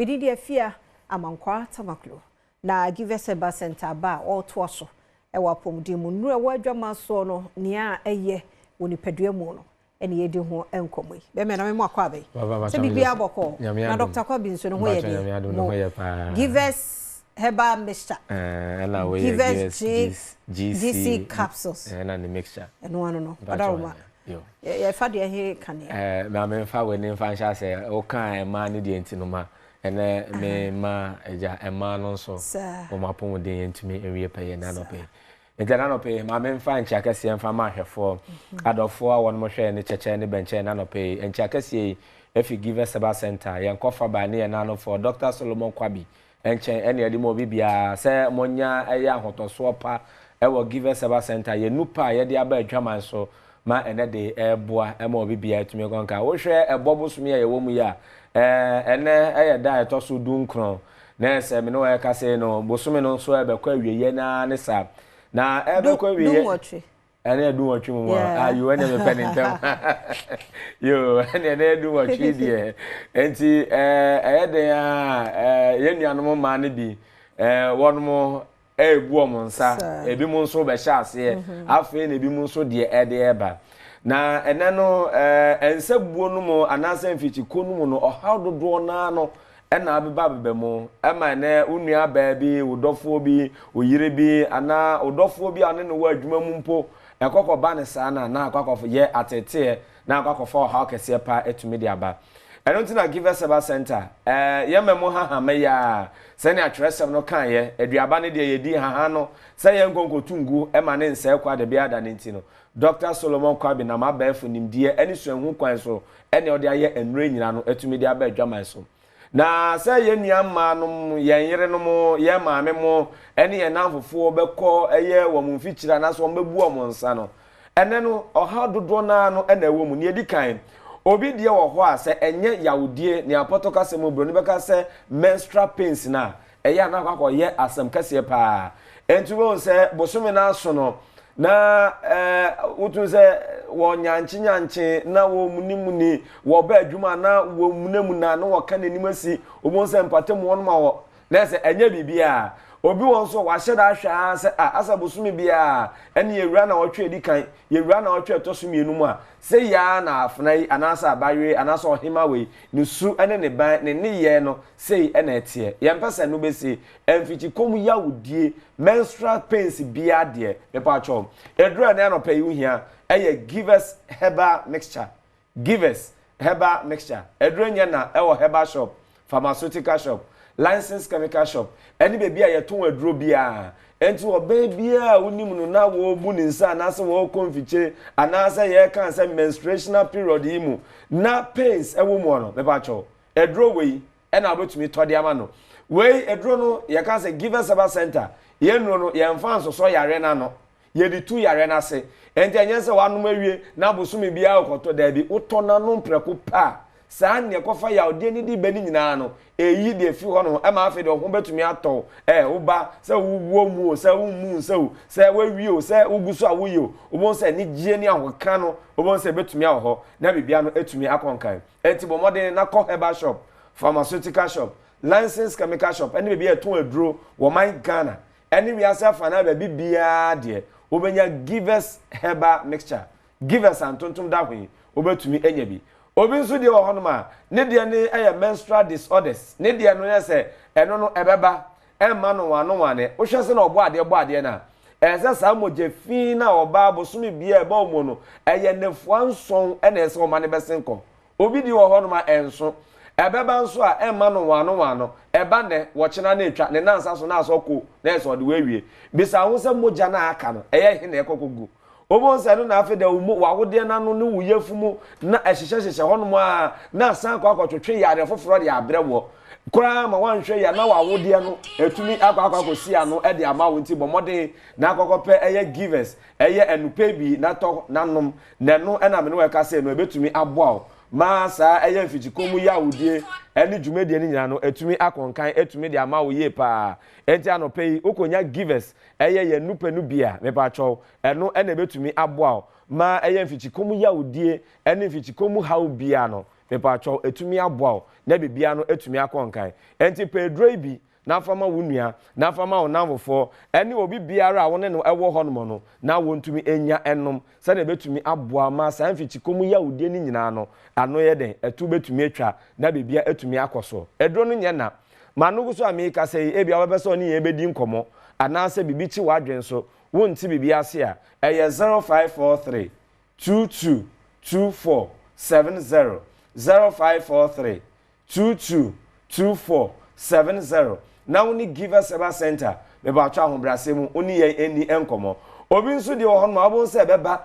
Bididi afia amankwa tamaklo na give us a center ba all twaso ewa pomdimu nura wadwama so no nia eye woni pedua mu no ene yedi ho enkomoi be me na me akwa be se bibia boko na Dr. Kwabi nso no ho ye give us Herbal mixture give us GC capsules na the mixture no adaroma ye fa de he kan na me fa we ni fa sha se o kan ma ni de ntino ma ene me ma eja ema no so o ma pon de ntimi ewie peye na no pe enta no pe ma me fa ncha kase mfa ma hwefo adofo a won mo hwe ne cheche ne benche na no pe ncha kase if you give us Herbal center yen kofa ba ne na no for Dr. Solomon Kwabi enche ene yedi mo bibia se monya eya ahotoso pa ewo give us Herbal center ye nupa ye de aba adwaman so ma ene de eboa ema bibia tumi konka wo hwe ebobosumi ye wo mu ya ene eye da etoso dunkron na se me no e ka se no bosumi no so ebekwa wieye na ne sa na ebekwa wieye ene edunwotwe mu ayo ene me penintem yo ene edunwotwe die enti eyede ya yenuanom ma ne bi wonmo ebu omonsa ebi mu nso be sha ase afa na ebi mu nso de ede eba na ene no ensabuo no mu anasa mfichi konu mu no oha dodo na no ena abeba bebe mu ema ne unua ba bi udofo bi oyire bi ana udofo bi ane no wa adwuma mu mpo ekoko ba ne sana na akoko ye atete na akoko fo ha kese pa etumi de aba eno ntina give us Herbal center ye memo ha me ya se ne atresem no kan ye aduaba ne de yedi ha no se ye nkonkotungu ema ne nse kwa de bia da ne ntino Dr. Solomon Kwabi na mabefo nimdie eni suenhu kwan so ene ode aye enre nyina no etumi de aba adwaman so na se ye nuamma no ye yere no mo ye maame mo ene ye nanfofo beko eye wo mu mfikyira na so mebu o mo nsa no ene no oha dodo na no ene wo mu ne edi kan obi die wo ho a se enye yawdie ne apoto kase mo bro ne beka se menstrual pains na eye na akwa ye asem kase pa entu wo se bosome na so no na utun se wo nyanchi na wo munimuni wo ba adwuma na wo munemu na no wo kan anim asi obo se mpatem won ma wo na se enye bibia obi won so wa hye da hwa se asa bosumi bia ene yewura na wotwe edi kan yewura na wotwe tosomienu mu a se ya na afnai anasa abawe anasa ohima we ni su ene ne ban ne ye no sei ene etie ye mpesa no besi emfichi komu ya wudie menstrual pains bia de me pa chom edura na no pay uhia eye give us Herbal mixture give us Herbal mixture edura nya na ewo Herbal shop pharmaceutical shop license chemical shop any baby a yeton aduro bia enti wo baby a unim no na wo bu ni nsa na se wo konfiche anasa ye kan se menstruational period imu na pains ewo mu no me ba cho aduro we e na abotumi tode ama no we aduro no ye kan se give us Herbal center ye no ye mfa so yare na no ye di tu yare na se enti enye se wanu mawie na bosumi bia okoto da bi utona no mpreko pa saa ne kofa ya ode ni di bani nyina no eyi de fi ho no e ma afi de ho betumi ato uba se wuwo mu se wumu se wawie o se uguso awoyi o obon se ni gie ni ahoka no obon se betumi aho na bibia no etumi akonkan enti bo modern na ko Herbal shop pharmaceutical shop license chemical shop eni bibia eton aduro wo man Ghana eni wi asa fa na bibia de obenya give us Herbal mixture give us antontum da hwe obetumi enya bi obi nso die wo hono ma ne die ne eye menstrual disorders ne die no yese eno no ebeba emma no wane wo hwese na obo ade na ese sa moje fi na oba bosumi bia eba omo no eye nefo anson ena ese o ma ne besenko obi die wo hono ma enso ebeba nso a emma no wano eba ne wo chena na etwa ne nansa so na asoko na ese ode wawie bisa ho se moja na aka no eye he na ekokogu obo nsa no na afi da umu wawode na no ne wuyefumu na ehyehyehye hono a na san kwa twetwe yare foforo de abrewo kura ma wanhwe ya na wawode no etumi akwa si ano e de ama wonti bomode na akọkọpe eye givers eye enupe bi na to nanom na no na me no weka se no ebetumi aboa ma sa eye mfichikomu ya wudie eni dwumedie ni nyina no etumi akonkan etumi de ama wo ye pa enti anope ukonya givers eye ye nupe nu bia me pa cho eno ena betumi aboa ma eye mfichikomu ya wudie eni mfichikomu hawo bia no me pa cho etumi aboa na bibia no etumi akonkan enti pedro bi na fama wunua na fama onamfo ene obi biara won ne ewo honom no na wontumi enya enom se na betumi aboa ma san fichikomu ya udie ni nyina no ano ye den etu betumi atwa na bibia etumi akoso edro no nye na manu so amika sei ebia wobeso ni ye bedi nkomo anase bibi chi wadwen so wonti bibia ase a eye 0543 22 24 70 0543 22 24 70 now ni give us a center me ba twa hobrase mu oni ye eni enkomo obi nso de ho no abo se beba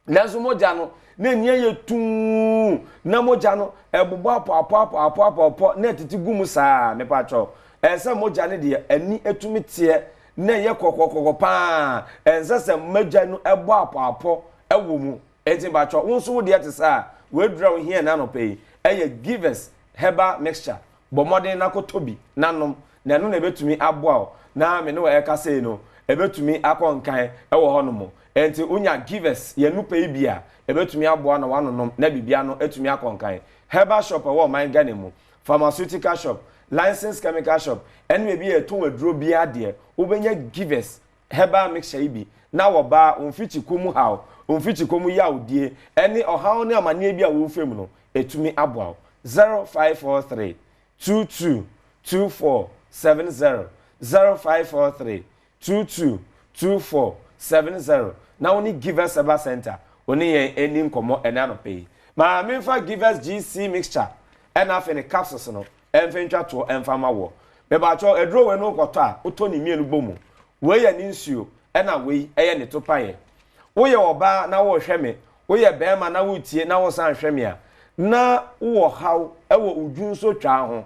nanso moja no na enia ye tum na moja no ebubo apo na titi gumu saa me pa twa ense moja ne de ani etumi tie na ye kokokoko pa ense se moja no ebo apo ewo mu enti ba twa wonso wo de ate saa we draw here na no pay eye give us herbal mixture bomodin na kotobi nanom na no na betumi aboa na me no e ka sei no e betumi akonkan e wo hono enti unya givers ye nu pay bia e betumi aboa na wanonom na bibia no etumi akonkan herbal shop e wo man gane mu pharmaceutical shop licensed chemical shop ene be e to waduro bia de ubenya givers herbal mixture ibi na wo ba onfiti komu haw onfiti komu ya odie ene ohaw ne amane bia wo fem no etumi aboa 0543 22 24 70 0543 22 24 70 na oni give us a center oni ye eni nkomo ena no pay ma me fa give us GC mixture ena fe ne capsules no enfe ntwa to enfa ma wo me ba cho edro we no koto a oto ni mienu bomu we ye ni nsuo ena we eye ne to paye wo ye oba na wo hweme wo ye bema na wo tie na wo san hweme a na wo haw ewo udwunso twa ho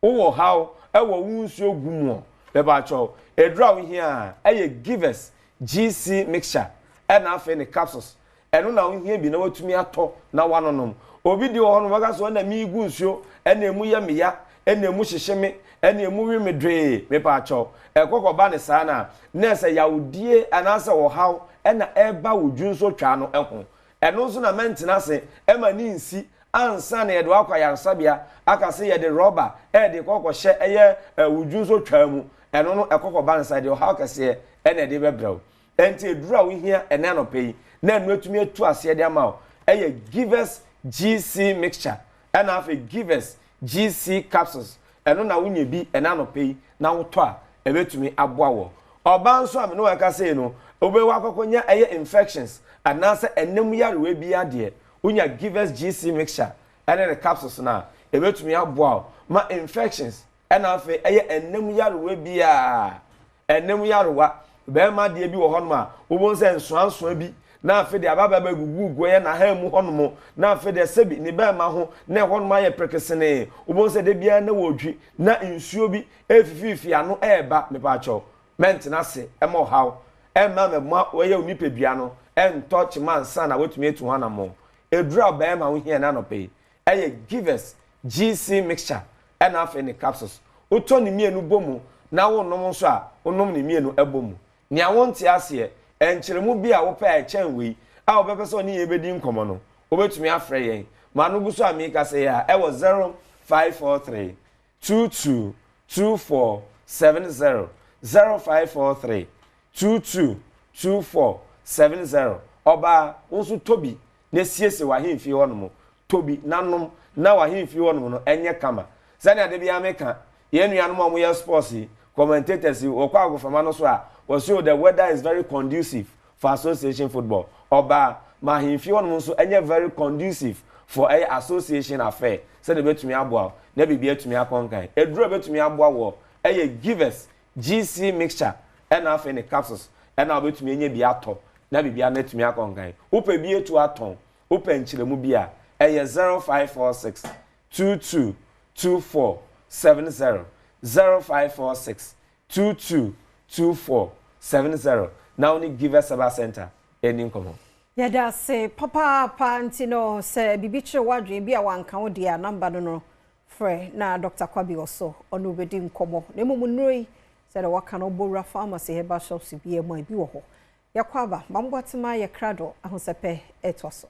wo haw ewo wunsuo gumu be ba cho edro we here eye give us GC mixture ena afi ne capsules eno na ohia bi na watumi ato na wanonom obi di ho no waga so na mi gu nsuo ena emu ya meya ena emu hyehyeme ena emu wi medre me pa cho ekokoba ne saa na se yawdie anase wo haw ena eba wudwunso twa no eho eno nso na maintenance ema ni nsi ansa na yedo akwa yarsabia aka se yede rubber de kokoshe eye wudwunso twa mu eno no ekokoba ne saa de haw kase ena de bebrɛw enti edura wo hia ena no pay na enu etumi etu ase de ama o eye givers GC mixture ena afi givers GC capsules eno na wunya bi ena no pay na woto a ebetumi aboa wo oba nso am no waka say no obewa akokonya eye infections anase enem yarewa bi ade wunya givers GC mixture ena the capsules na ebetumi aboa wo ma infections ena afi eye enem yarewa bi a enem yarewa be ma de bi wo hono ma wo nse nsoansoa bi na afi de ababa ba gugu ye na ha mu hono mo na afi de sebi ni be ma ho na hono ma ye prekesene wo nse de bia na wodwi na nsuo bi efififi ano eba me pa cho maintenance e mo haw e ma me ma wo ye onipa bia no en touch man san na wotumi etu ho na mo edura be ma wo hia na no pe eye givers GC mixture e na afi ni capsules uto ni mienu bomu na wo nom nso a wo nom ni mienu ebomu ni awonti ase enkyeremu bi a wo pa echen we a wo bepe so ni ebedi nkomo no wo betumi afre yen ma no bu so amika se ya e wo 0543 22 24 70 0543 22 24 70 oba wonso tobi na siese wa hemfi wono tobi nanom na wa hemfi wono no enye kama sani ade bia meka ye nuanom amu ye sports commentators wo kwa agofama no so a was so the weather is very conducive for association football oba ma hemfi wono so enye very conducive for a association affair say the betumi aboa na bibia tumi akonkan eduro betumi aboa wo eye givers GC mixture ena afi ne capsules ena betumi enye bi ato na bibia na tumi akonkan upe bi etu aton upe nchiremu bi a eye 0546 22 24 70 0546 22 24 70 now ni givers aba center eni nkomo yada se papa pantino se bibiche wadwe bi a wanka wo dia number no frɛ na Dr. Kwabi also ono bedi nkomo na mumunroi se da waka no bowra pharmacy Herbal shops bi e mo bi wo ho yakwaba mamboatema ye krado ahosepe etoso